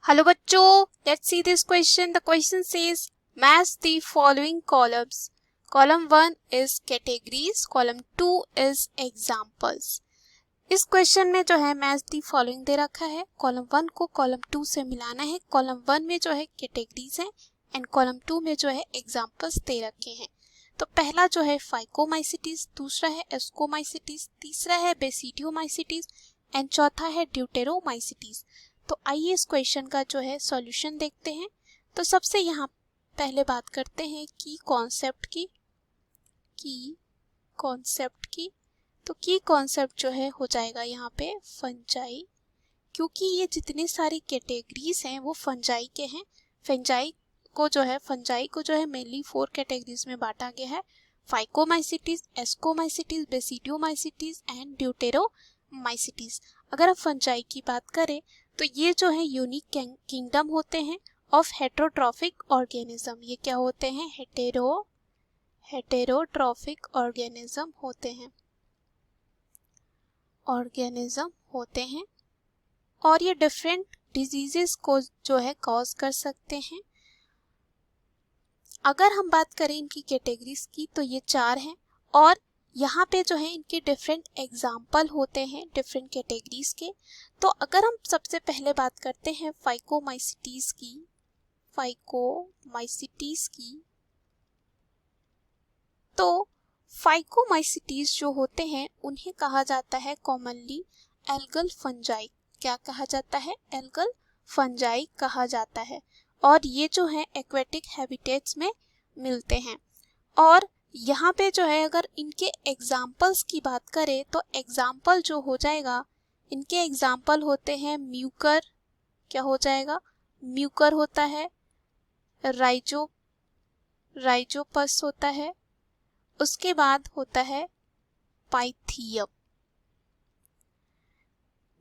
Hello बच्चों, let's see this question. The question says match the following columns. Column 1 is categories, column 2 is examples. इस question में जो है match the following दे रखा है. Column 1 को कॉलम 2 से मिलाना है. कॉलम 1 में जो है कैटेगरीज है एंड कॉलम 2 में जो है एग्जांपल्स दे रखे हैं. तो पहला जो है फाइकोमाइसिटीज, दूसरा है एस्कोमाइसिटीज, तीसरा है बेसिडियोमाइसिटीज एंड चौथा है ड्यूटेरोमाइसिटीज. तो आइए इस क्वेश्चन का जो है सॉल्यूशन देखते हैं. तो सबसे यहाँ पहले बात करते हैं की कॉन्सेप्ट की. तो की कॉन्सेप्ट जो है हो जाएगा यहाँ पे फंजाई, क्योंकि ये जितनी सारी कैटेगरीज हैं वो फंजाई के हैं. फंजाई को जो है मेनली 4 कैटेगरीज में बांटा गया है: phycomycetes, ascomycetes, basidiomycetes and deuteromycetes. अगर आप फंजाई की बात करें तो ये जो है यूनिक किंगडम होते हैं ऑफ हेटेरोट्रॉफिक ऑर्गेनिज्म. ये क्या होते हैं? हेटेरोट्रॉफिक ऑर्गेनिज्म होते हैं और ये डिफरेंट डिजीजेस को जो है कॉज कर सकते हैं. अगर हम बात करें इनकी कैटेगरीज की तो ये 4 हैं और यहाँ पे जो है इनके डिफरेंट एग्जाम्पल होते हैं डिफरेंट कैटेगरीज के. तो अगर हम सबसे पहले बात करते हैं फाइकोमाइसिटीज की, तो फाइकोमाइसिटीज जो होते हैं उन्हें कहा जाता है कॉमनली एल्गल फंजाई. क्या कहा जाता है? एल्गल फंजाई कहा जाता है. और ये जो है एक्वेटिक हैबिटेट्स में मिलते हैं. और यहाँ पे जो है अगर इनके एग्जाम्पल्स की बात करें तो एग्जाम्पल जो हो जाएगा, इनके एग्जाम्पल होते हैं म्यूकर. क्या हो जाएगा? म्यूकर होता है, राइजोपस होता है, उसके बाद होता है पाइथियम.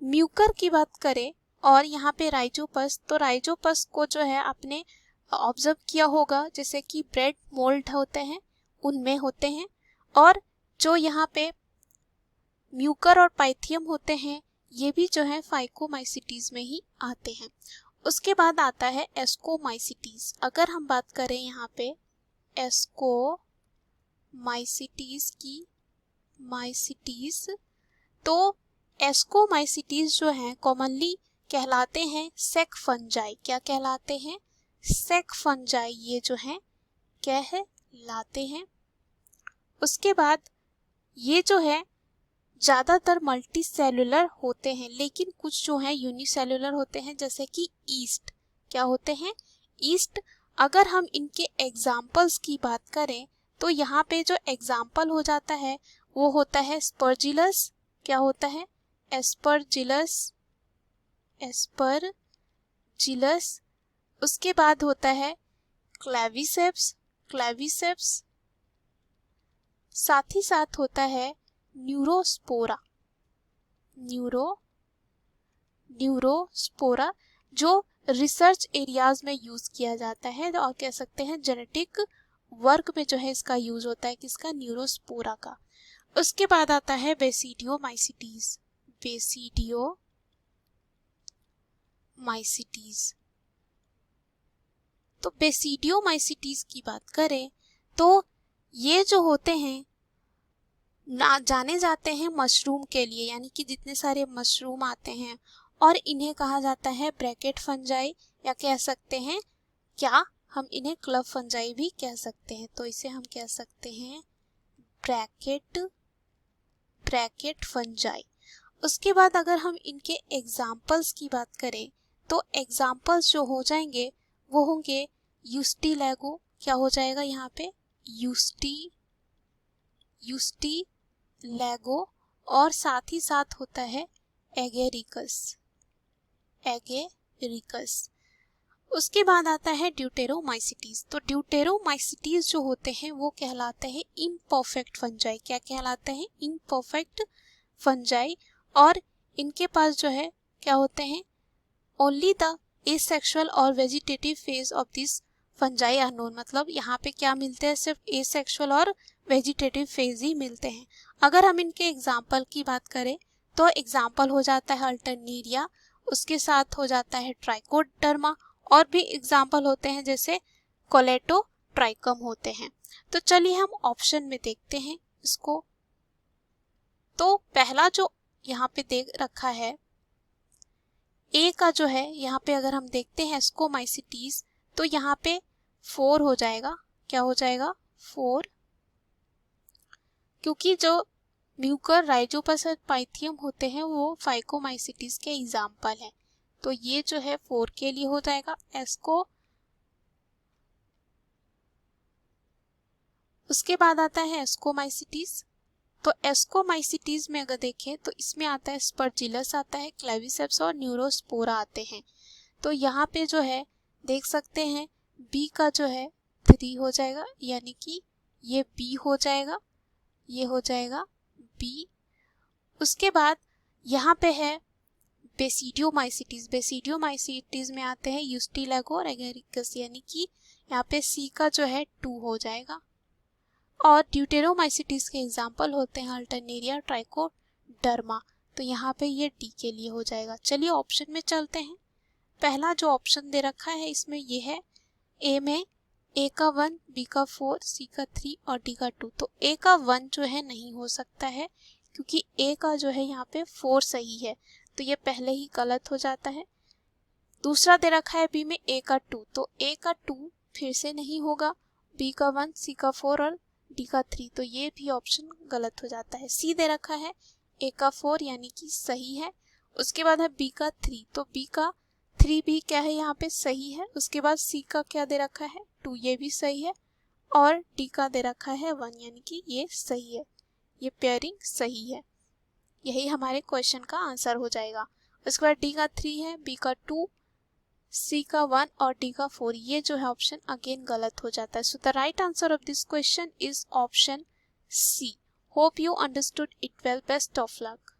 म्यूकर की बात करें और यहाँ पे राइजोपस, तो राइजोपस को जो है आपने ऑब्जर्व किया होगा जैसे कि ब्रेड मोल्ड होते हैं उनमें होते हैं. और जो यहाँ पे म्यूकर और पाइथियम होते हैं ये भी जो है फाइकोमाइसिटीज में ही आते हैं. उसके बाद आता है एस्कोमाइसिटीज. अगर हम बात करें यहाँ पे एस्कोमाइसिटीज तो एस्कोमाइसिटीज जो हैं कॉमनली कहलाते हैं सेक फंजाई. क्या कहलाते हैं? सेक फंजाई ये जो हैं कहलाते हैं. उसके बाद ये जो है ज़्यादातर मल्टी सेलुलर होते हैं, लेकिन कुछ जो हैं यूनिसेलुलर होते हैं जैसे कि ईस्ट. क्या होते हैं? ईस्ट. अगर हम इनके एग्जाम्पल्स की बात करें तो यहाँ पे जो एग्जाम्पल हो जाता है वो होता है स्पर्जिलस. क्या होता है? एस्परजिलस. उसके बाद होता है क्लेविसेप्स. साथ ही साथ होता है न्यूरोस्पोरा जो रिसर्च एरियाज में यूज किया जाता है और कह सकते हैं जेनेटिक वर्क में जो है इसका यूज होता है. किसका? न्यूरोस्पोरा का. उसके बाद आता है बेसिडियोमाइसिटीज. तो बेसिडियोमाइसिटीज की बात करें तो ये जो होते हैं ना जाने जाते हैं मशरूम के लिए, यानी कि जितने सारे मशरूम आते हैं और इन्हें कहा जाता है ब्रैकेट फंजाई, या कह सकते हैं क्या हम इन्हें क्लब फंजाई भी कह सकते हैं. तो इसे हम कह सकते हैं ब्रैकेट फंजाई. उसके बाद अगर हम इनके एग्जाम्पल्स की बात करें तो एग्जाम्पल्स जो हो जाएंगे वो होंगे यूस्टीलैगो. क्या हो जाएगा यहाँ पे? यूस्टीलैगो. और साथ ही साथ होता है एगेरिकस. उसके बाद आता है ड्यूटेरोमाइसिटीज. तो ड्यूटेरोमाइसिटीज जो होते हैं वो कहलाते हैं इम्परफेक्ट फंजाई. क्या कहलाते हैं? Imperfect fungi. और इनके पास जो है क्या होते हैं? ओनली द एसेक्सुअल और vegetative phase of this fungi are known. मतलब यहाँ पे क्या मिलते हैं? सिर्फ एसेक्सुअल और वेजिटेटिव फेज ही मिलते हैं. अगर हम इनके एग्जाम्पल की बात करें तो एग्जाम्पल हो जाता है अल्टरनेरिया. उसके साथ हो जाता है ट्राइकोडर्मा, और भी एग्जाम्पल होते हैं जैसे कोलेटोट्राइकम होते हैं। तो चलिए हम ऑप्शन में देखते हैं इसको। तो पहला जो यहाँ पे देख रखा है ए का जो है, यहाँ पे अगर हम देखते हैं एस्कोमाइसिटीज, तो यहाँ पे 4 हो जाएगा। क्या हो जाएगा? 4, क्योंकि जो म्यूकर राइजोपस पाइथियम होते हैं वो फाइकोमाइसिटीज के एग्जाम्पल हैं। तो ये जो है 4 के लिए हो जाएगा एस्को। उसके बाद आता है एस्कोमाइसिटीज। तो एस्कोमाइसिटीज में अगर देखें तो इसमें आता है स्पर्जिलस आता है, क्लेविसेप्स और न्यूरोस्पोरा आते हैं। तो यहाँ पे जो है देख सकते हैं बी का जो है 3 हो जाएगा, यानी कि ये बी हो जाएगा, ये हो जाएगा बी। उसके बाद यहाँ पे है बेसिडियोमाइसिटीज। बेसिडियोमाइसिटीज में आते हैं यूस्टिलागो और एगेरिकस, यानी कि यहाँ पे सी का जो है 2 हो जाएगा। और ड्यूटेरोमाइसिटीज के एग्जाम्पल होते हैं अल्टरनेरिया, ट्राइकोडर्मा। तो यहाँ पे ये डी के लिए हो जाएगा। चलिए ऑप्शन में चलते हैं। पहला जो ऑप्शन दे रखा है इसमें ये है ए में ए का 1, बी का 4, सी का 3 और डी का 2। तो ए का 1 जो है नहीं हो सकता है, क्योंकि ए का जो है यहाँ पे 4 सही है, तो ये पहले ही गलत हो जाता है। दूसरा दे रखा है बी में ए का 2, तो ए का 2 फिर से नहीं होगा, बी का 1, सी का 4 और डी का 3, तो ये भी ऑप्शन गलत हो जाता है। सी दे रखा है ए का 4, यानी कि सही है। उसके बाद है बी का 3, तो बी का 3 भी क्या है यहाँ पे सही है। उसके बाद सी का क्या दे रखा है 2, ये भी सही है। और डी का दे रखा है 1, यानी कि ये सही है, ये पेयरिंग सही है। यही हमारे क्वेश्चन का आंसर हो जाएगा। उसके बाद डी का 3 है, बी का 2, सी का 1 और डी का 4, ये जो है ऑप्शन अगेन गलत हो जाता है। So the right answer of this question is option C. Hope you understood it well. Best of luck.